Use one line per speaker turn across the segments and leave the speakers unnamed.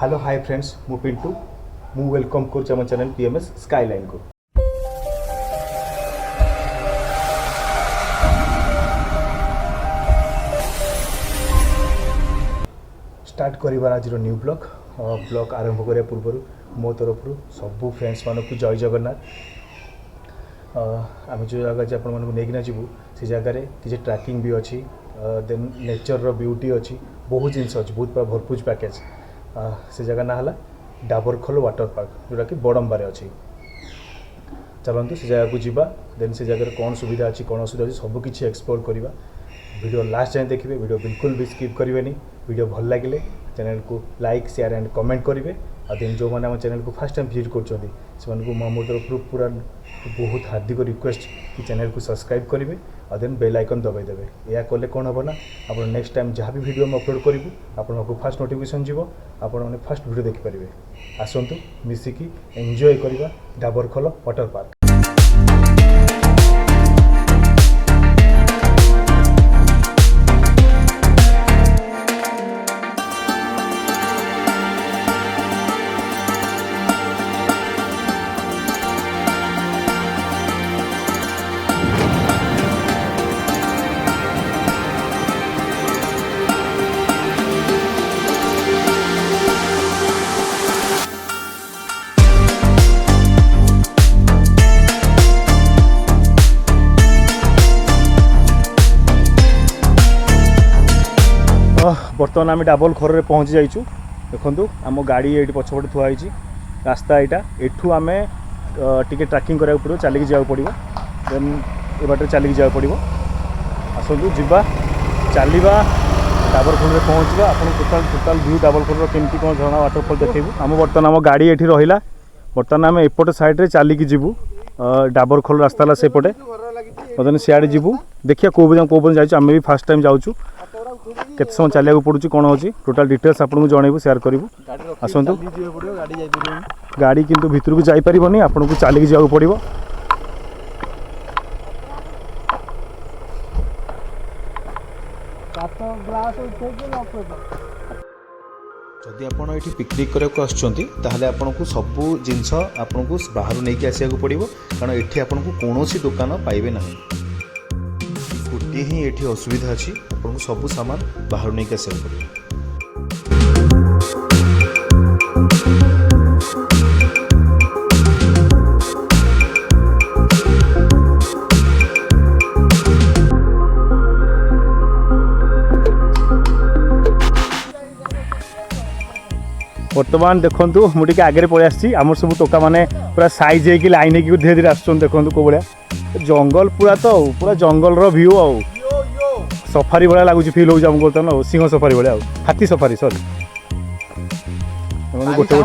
Hello hi friends मु पिंटू मु welcome कर आम चैनल पीएमएस स्काईलाइन को। स्टार्ट करिबार आज न्यू ब्लॉग आरंभ करिया पूर्व मो तरफ सबू फ्रेंड्स मानक जय जगन्नाथ। आम जो जगह आप नहीं जीवु से जगह किसी ट्रैकिंग भी अच्छी देन नेचर रो ब्यूटी अच्छी बहुत जिनस अच्छी बहुत भरपूर पैकेज से जगह ना है डाबरखोल वाटर पार्क जोटा कि बड़म्बारे अच्छी। चलते से जगह को जीवा देन से जगह कौन सुविधा अच्छी कौन असुविधा अच्छी सबकि एक्सप्लोर करवा। वीडियो लास्ट जाए देखिए वीडियो बिल्कुल भी स्किप करेंगे। वीडियो भल लगे चैनल को लाइक शेयर एंड कमेंट करेंगे। और देन जो मैंने चैनल को फर्स्ट टाइम विजिट कर मो तरफ पूरा बहुत हार्दिक रिक्वेस्ट कि चैनल को सब्सक्राइब करेंगे और देन बेल आइकन दबाई देवे। या कले कौन हम ना आप नेक्स्ट टाइम जहाँ भी वीडियो में अपलोड करूँ आपको फास्ट नोटिफिकेशन जीव आपने फास्ट वीडियो देखिपारे। आसतु मिसिकी एंजॉय करवा डाबरखोल वाटर पार्क। बर्तमान आम डाबरखोल में पहुँची जाइए। देखो आम गाड़ी ये पछपटे थुआई रास्ता यहाँ एठू आम टे ट्रैकिंग कराया पड़ो चलिक जावाक पड़ो देन ए बाटे चलिक जावाक पड़ो। आसतु जीवा चलवा डाबरखोल में पहुँचा आपको टोटाल व्यू डाबरखोल केमती कौन झरणा वाटरफॉल देखू। आम बर्तमान आम गाड़ी ये रहा बर्तमान आम एपटे साइड चलिक जीवु डाबरखोल रास्ता सेपटे बर्तमान सियाड़े जीवु देखिए कौ जाइए आम भी फास्ट टाइम जाऊँ केते समय चलिया पड़ू कौन अच्छी टोटाल डिटेल्स आपको जनइबू शेयर करूँ। आसतु गाड़ी किंतु भितर को जापरनी आपको चलिक जावाक पड़ो। जदि आपड़ ये पिकनिक करने आसते आपको सबू जिनस आपको बाहर नहीं आसवाक पड़ो कारण ये आपको कौन दुकान पाइबे ना। गोटे ही ये असुविधा अच्छी आपको सबू सामान बाहर नहीं आसवाक पड़ो। बर्तमान देखूँ मुझे आगे पलि आसी आम सब टोका मैंने पूरा साइज हो लाइन हो धीरे धीरे आस देखो कौ भाया जंगल पूरा जंगल व्यू आ सफारी भाया लगुच फिल हो बर्तमान सिंह सफारी भाया हाथी सफारी सॉरी गोटे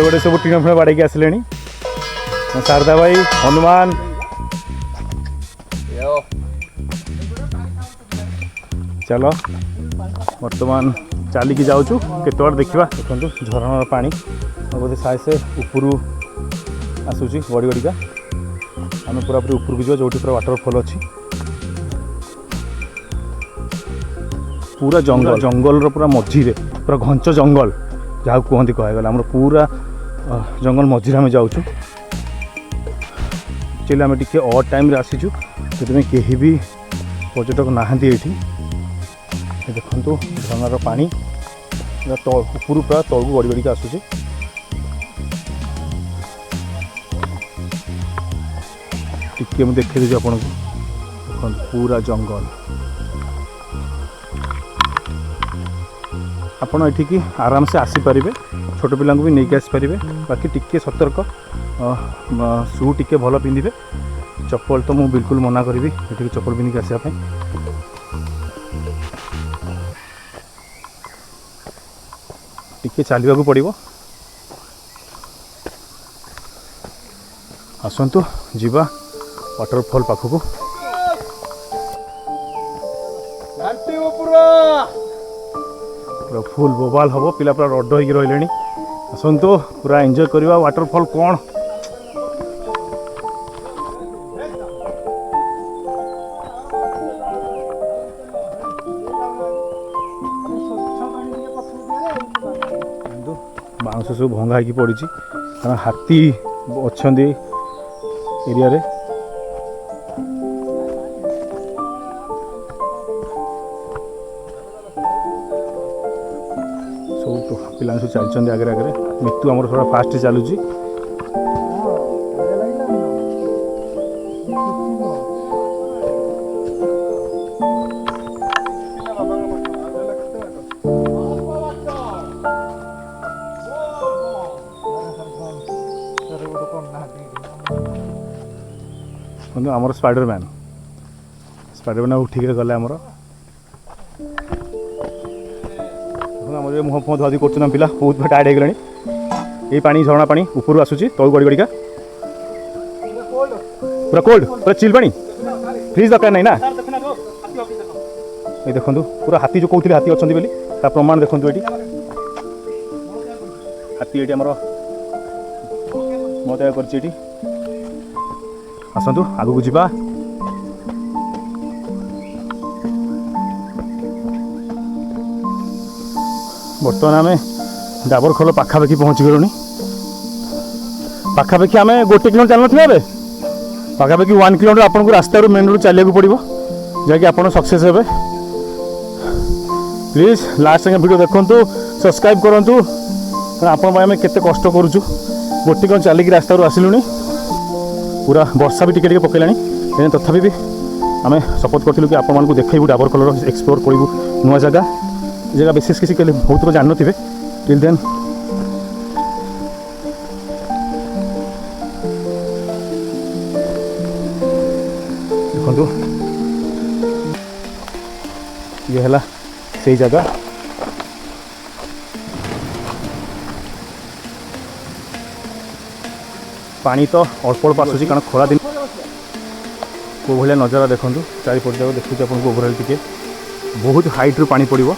गोटे सब टीम फिण बाड़े आसिले शारदा भाई हनुमान चलो बर्तमान चलिकी जाऊँ केत देखा देखो झरणार पानी बोधे साए से ऊपर आसूची गड़ी गड़िका आम पूरा पूरी ऊपर को जा जो पूरा वाटरफॉल अच्छी पूरा जंगल जंगल पूरा मझीरे पूरा घंच जंगल जहाँ कहते कहगला आम पूरा जंगल मझीरे आम जाऊँ। एक्चुअली आम टे अड टाइम आसीचु से कहीं भी पर्यटक नहांती ये देखो झरणार पानी ऊपर पूरा तल को गड़ी गड़ी आसूँ। टिके मुझे देखी देती आपको देखो पूरा जंगल आपड़ ये आराम से आसीपारे छोट पिला भी नहीं आसीपारे बाकी टिके सतर्क शू टिके भल पिंधे चप्पल तो मुझे बिल्कुल मना करी ये चप्पल पिंधिक आसवाई टिके चलवा को पड़ो। आसतु जीवा वाटरफॉल पाखक पूरा फुल बोबाल हम पिला पूरा रड हो रही। आसतु पूरा एंजॉय करवा वाटरफॉल कौन बाउंस सब भंगा होगी पड़ी कारण हाथी अच्छा एरिया रे सब पिला सब चलते आगे आगे मितु आम थोड़ा फास्ट चलुची आमर स्पाइडरमैन उठिक गले आमर मुह फुह धुआधुई कर पिला बहुत टायर्ड हो गले ये पानी झरणा पानी ऊपर आसूसी तलू गड़ी गड़िका पूरा कोल्ड पूरा चिल पानी फ्रिज दरकार नहीं ना ये देखो पूरा हाथी जो कहते हाथी अच्छा बोली प्रमाण देखो ये हाथी ये मत कर आसतु आगू को जीवा बर्तमान आम डाबरखोल पाखापाखि पहुँची गलुनी पाखापाखि आम 1 किलोमीटर चल ना पाखापाखि 1 किलोमीटर आपको रास्ता मेन रोड चलिया पड़ो जहाँकि आप सक्सेस हे प्लीज लास्ट वीडियो देखु सब्सक्राइब करूँ आपण केते कष्ट करूँ 1 किलोमीटर चलिक रास्ता आसिलुनी पूरा वर्षा भी टिके पकईला तथापि भी आम शपथ करूँ कि आपण मानक देखू डाबरखोल एक्सप्लोर करूँ नुआ जगह जगह विशेष किसी बहुत लोग जान थे टिल देन देखो ये है से जगह पानी तो अल्प अल्प आसूसी कारण खरा दिन को भाया नजारा देखो चारिपट जाक देखुचे आपको ओभरअल टिके बहुत हाइट रू पानी पड़ो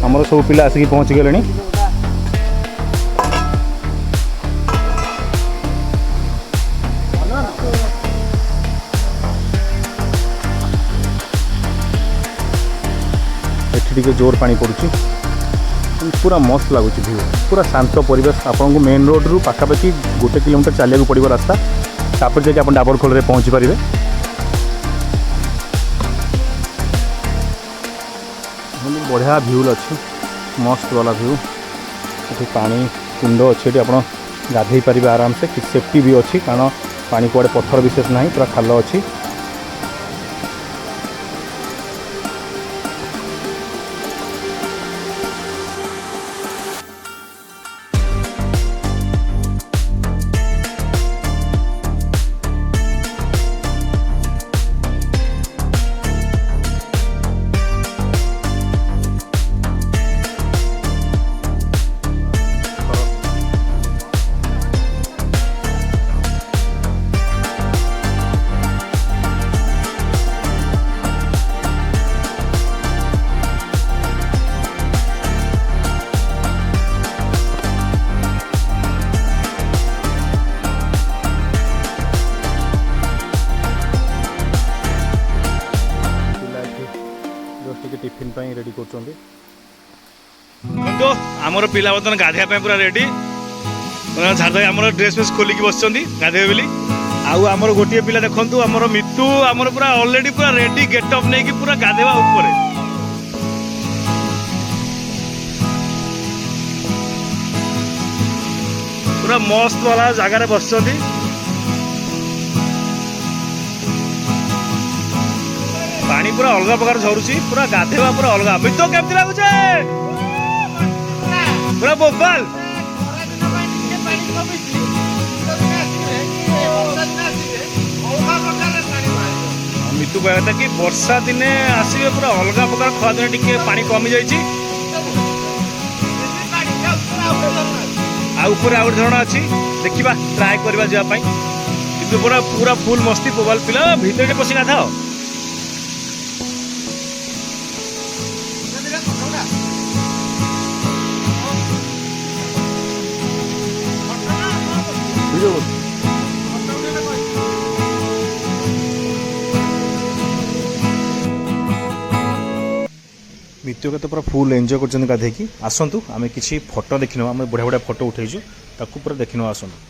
आमर सब पिला आसिक पहुँची गले टे जोर पानी पड़ुची पूरा मस्त लगुच व्यू पूरा शांत परिवेश आपको मेन रोड रू पाखापाखि 1 किलोमीटर चलिया पड़ो रास्ता तापर जाके आप डाबरखोल रे पहुँची पारे बढ़िया व्यू अच्छी मस्त वाला व्यू ये पानी कुंड अच्छे आप गाधे पारे आराम से कि सेफ्टी भी अच्छी कारण पानी कुआड़े पत्थर विशेष ना पूरा खाल अच्छी टिफिन रेडी कर आमर पिला बर्तन गाधिया पूरा रेडी झाड़ आम ड्रेस फ्रेस खोलिकी बस गाधे बोली आमर गोटे पिला देखु आमर मितु आमर पूरा ऑलरेडी पूरा रेडी गेटअप नहीं पूरा गाधेवा ऊपर पूरा मस्त वाला जगार बस पानी पूरा अलग प्रकार झरुची पूरा गाधेवा पूरा अलग मितो केमती लागुचे पूरा बोबाल मितु कहता कि वर्षा दिने आसवे पूरा अलग प्रकार खरा दिन टिके पानी कमी जाइए ऊपर आउ झरणा अच्छी देखा ट्राए करवा जावाई कि पूरा पूरा फुल मस्ती बोबाल पिला भितर पशि गाधा मित्योक तो पूरा फुल एंजॉय कर गाधेकी आसतु आम कि फोटो देखने आम बढ़िया बढ़िया फोटो उठेचु ताकू पूरा देखने आसतु।